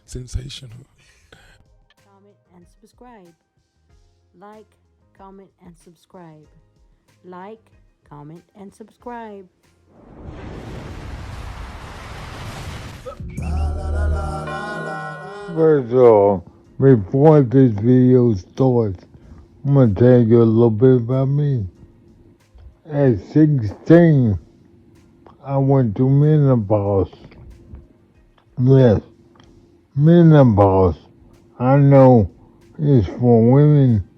Sensational. Comment, and subscribe. Like, comment, and subscribe. Like, comment, and subscribe. First of all, before this video starts, I'm gonna tell you a little bit about me. At 16, I went to menopause. Yes, menopause. I know it's for women,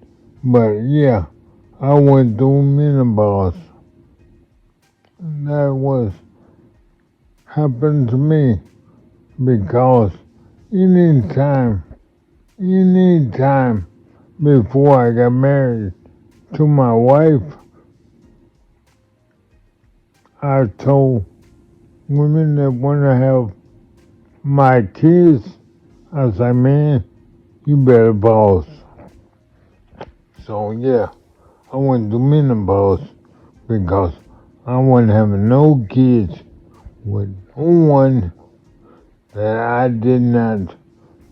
but yeah, I went through menopause. That was happened to me because anytime, anytime before I got married to my wife, I told women that want to have my kids, I say, man, you better boss. So yeah, I went to menopause because I wasn't having no kids with no one that I did not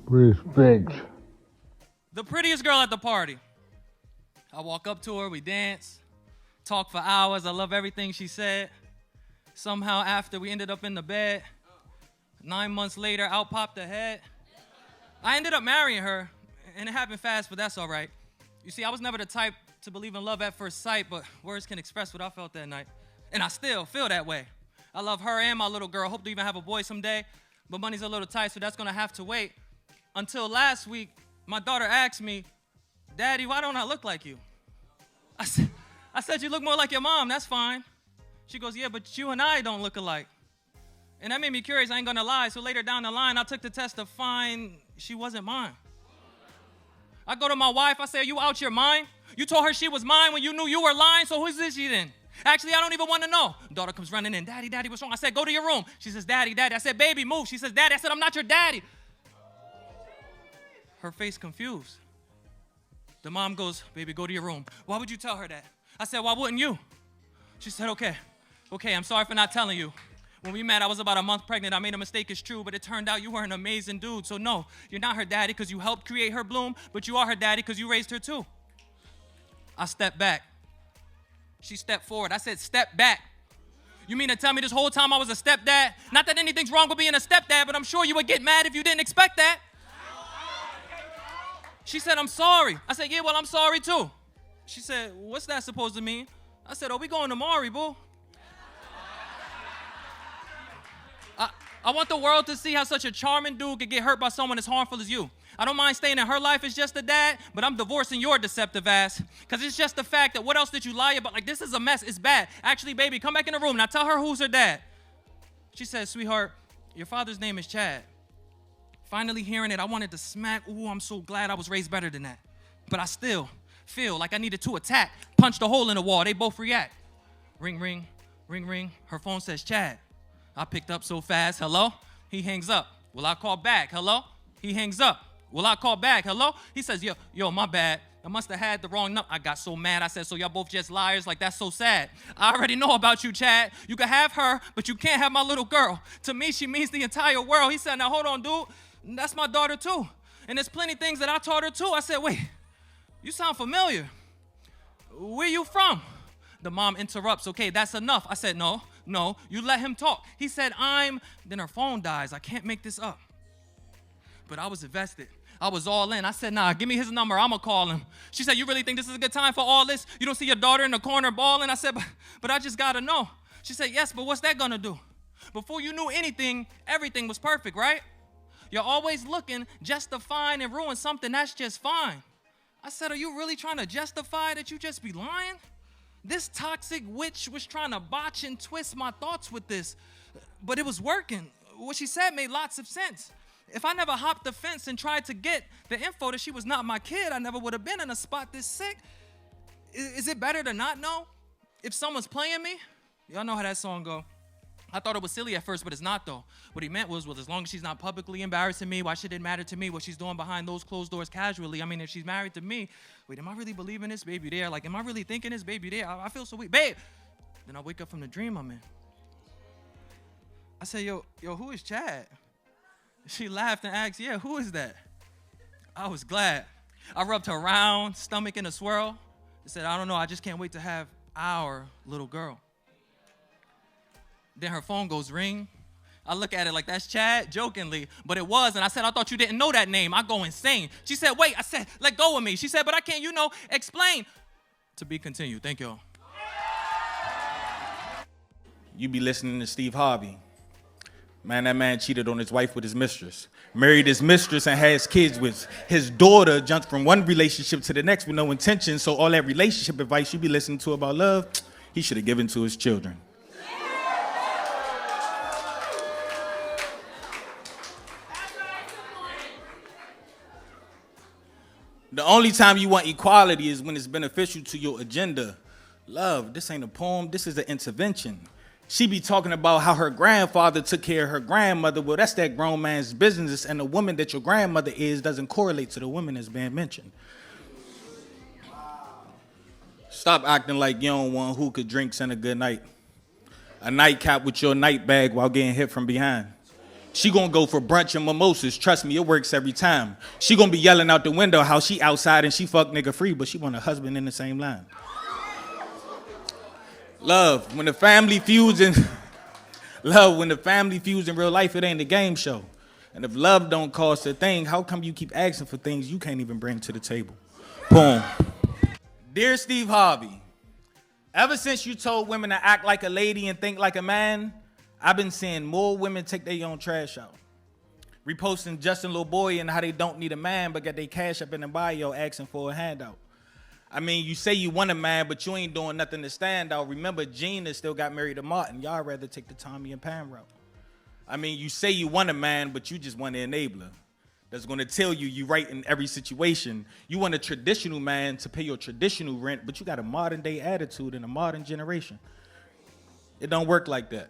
respect. The prettiest girl at the party. I walk up to her, we dance, talk for hours. I love everything she said. Somehow after we ended up in the bed, 9 months later, out popped the head. I ended up marrying her, and it happened fast, but that's all right. You see, I was never the type to believe in love at first sight, but words can express what I felt that night. And I still feel that way. I love her and my little girl. Hope to even have a boy someday, but money's a little tight, so that's gonna have to wait. Until last week, my daughter asked me, Daddy, why don't I look like you? I said, you look more like your mom, that's fine. She goes, yeah, but you and I don't look alike. And that made me curious, I ain't gonna lie. So later down the line, I took the test to find she wasn't mine. I go to my wife, I say, are you out your mind? You told her she was mine when you knew you were lying, so who's this she then? Actually, I don't even want to know. Daughter comes running in, Daddy, what's wrong? I said, go to your room. She says, Daddy. I said, baby, move. She says, Daddy. I said, I'm not your daddy. Her face confused. The mom goes, baby, go to your room. Why would you tell her that? I said, why wouldn't you? She said, okay, I'm sorry for not telling you. When we met, I was about a month pregnant. I made a mistake, it's true, but it turned out you were an amazing dude. So no, you're not her daddy because you helped create her bloom, but you are her daddy because you raised her too. I stepped back. She stepped forward. I said, step back. You mean to tell me this whole time I was a stepdad? Not that anything's wrong with being a stepdad, but I'm sure you would get mad if you didn't expect that. She said, I'm sorry. I said, yeah, well, I'm sorry too. She said, what's that supposed to mean? I said, oh, we going to Maury, boo. I want the world to see how such a charming dude could get hurt by someone as harmful as you. I don't mind staying in her life as just a dad, but I'm divorcing your deceptive ass. Because it's just the fact that what else did you lie about? Like, this is a mess. It's bad. Actually, baby, come back in the room. Now tell her who's her dad. She said, sweetheart, your father's name is Chad. Finally hearing it, I wanted to smack. Ooh, I'm so glad I was raised better than that. But I still feel like I needed to attack. Punch the hole in the wall. They both react. Ring, ring, ring, ring. Her phone says Chad. I picked up so fast. Hello? He hangs up. Will I call back? Hello? He hangs up. Will I call back? Hello? He says, yo, my bad. I must have had the wrong number. I got so mad. I said, so y'all both just liars? Like, that's so sad. I already know about you, Chad. You can have her, but you can't have my little girl. To me, she means the entire world. He said, now hold on, dude. That's my daughter, too. And there's plenty of things that I taught her, too. I said, wait, you sound familiar. Where you from? The mom interrupts. Okay, that's enough. I said, no, you let him talk. He said, then her phone dies. I can't make this up. But I was invested. I was all in. I said, nah, give me his number. I'm going to call him. She said, you really think this is a good time for all this? You don't see your daughter in the corner balling? I said, but I just got to know. She said, yes, but what's that going to do? Before you knew anything, everything was perfect, right? You're always looking just to find and ruin something that's just fine. I said, are you really trying to justify that you just be lying? This toxic witch was trying to botch and twist my thoughts with this, but it was working. What she said made lots of sense. If I never hopped the fence and tried to get the info that she was not my kid, I never would have been in a spot this sick. Is it better to not know if someone's playing me? Y'all know how that song go. I thought it was silly at first, but it's not though. What he meant was, well, as long as she's not publicly embarrassing me, why should it matter to me what she's doing behind those closed doors casually? I mean, if she's married to me, wait, am I really believing this baby there? Like, am I really thinking this baby there? I feel so weak. Babe! Then I wake up from the dream I'm in. I say, yo, who is Chad? She laughed and asked, yeah, who is that? I was glad. I rubbed her round stomach in a swirl and said, I don't know, I just can't wait to have our little girl. Then her phone goes ring. I look at it like, that's Chad, jokingly, but it was, and I said, I thought you didn't know that name. I go insane. She said, wait. I said, let go of me. She said, but I can't, explain. To be continued. Thank y'all. You be listening to Steve Harvey. Man, that man cheated on his wife with his mistress, married his mistress and has kids with his daughter, jumped from one relationship to the next with no intention. So all that relationship advice you be listening to about love, he should have given to his children. The only time you want equality is when it's beneficial to your agenda. Love, this ain't a poem, this is an intervention. She be talking about how her grandfather took care of her grandmother. Well, that's that grown man's business, and the woman that your grandmother is doesn't correlate to the woman that's being mentioned. Stop acting like you don't want hookah drinks and a good night. A nightcap with your night bag while getting hit from behind. She gonna go for brunch and mimosas. Trust me, it works every time. She gonna be yelling out the window how she outside and she fuck nigga free, but she want a husband in the same line. Love, when the family feuds in real life, it ain't a game show. And if love don't cost a thing, how come you keep asking for things you can't even bring to the table? Boom. Dear Steve Harvey, ever since you told women to act like a lady and think like a man, I've been seeing more women take their own trash out. Reposting Justin Lil Boy and how they don't need a man, but got their cash up in the bio asking for a handout. I mean, you say you want a man, but you ain't doing nothing to stand out. Remember, Gina still got married to Martin. Y'all rather take the Tommy and Pam route. I mean, you say you want a man, but you just want an enabler that's going to tell you right in every situation. You want a traditional man to pay your traditional rent, but you got a modern day attitude in a modern generation. It don't work like that.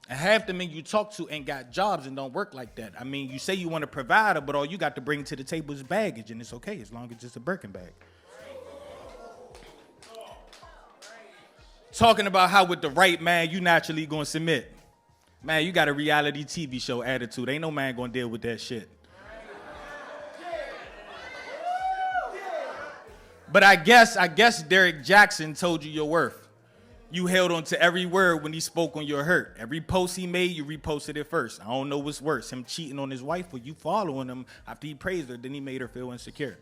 And half the men you talk to ain't got jobs and don't work like that. I mean, you say you want a provider, but all you got to bring to the table is baggage, and it's okay as long as it's a Birkin bag. Talking about how with the right man, you naturally gonna submit. Man, you got a reality TV show attitude. Ain't no man gonna deal with that shit. But I guess Derek Jackson told you your worth. You held on to every word when he spoke on your hurt. Every post he made, you reposted it first. I don't know what's worse, him cheating on his wife or you following him after he praised her, then he made her feel insecure.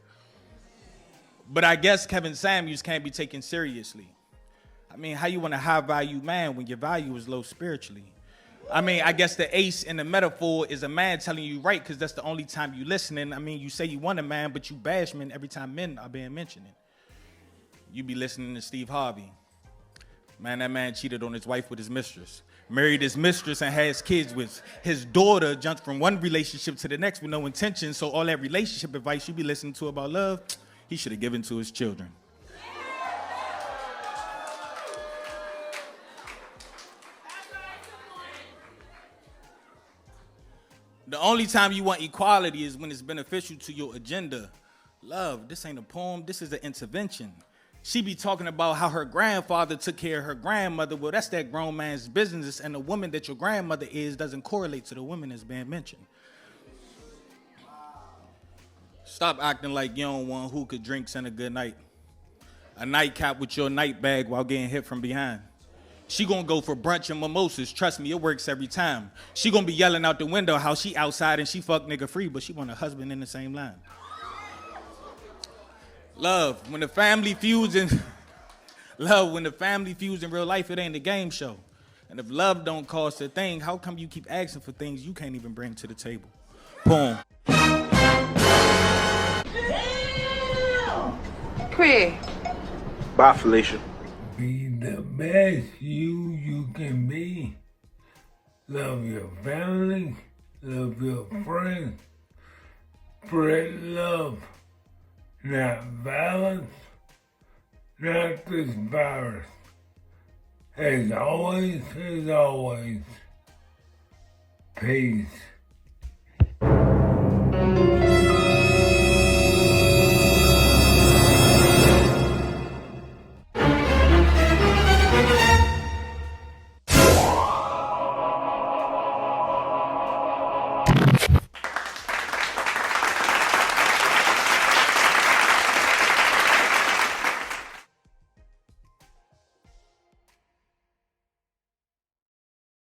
But I guess Kevin Samuels can't be taken seriously. I mean, how you want a high-value man when your value is low spiritually? I mean, I guess the ace in the metaphor is a man telling you right because that's the only time you listening. I mean, you say you want a man, but you bash men every time men are being mentioned. You be listening to Steve Harvey. Man, that man cheated on his wife with his mistress, married his mistress and has kids with his daughter, jumped from one relationship to the next with no intention. So all that relationship advice you be listening to about love, he should have given to his children. The only time you want equality is when it's beneficial to your agenda. Love, this ain't a poem, this is an intervention. She be talking about how her grandfather took care of her grandmother. Well, that's that grown man's business, and the woman that your grandmother is doesn't correlate to the woman that's being mentioned. Stop acting like you don't want hookah drinks and a good night. A nightcap with your night bag while getting hit from behind. She gonna go for brunch and mimosas. Trust me, it works every time. She gonna be yelling out the window how she outside and she fuck nigga free, but she want a husband in the same line. Love, when the family feuds in real life, it ain't a game show. And if love don't cost a thing, how come you keep asking for things you can't even bring to the table? Boom. Queer. Bye, Felicia. Be the best you can be. Love your family, love your friends. Spread love, not violence, not this virus. As always, peace.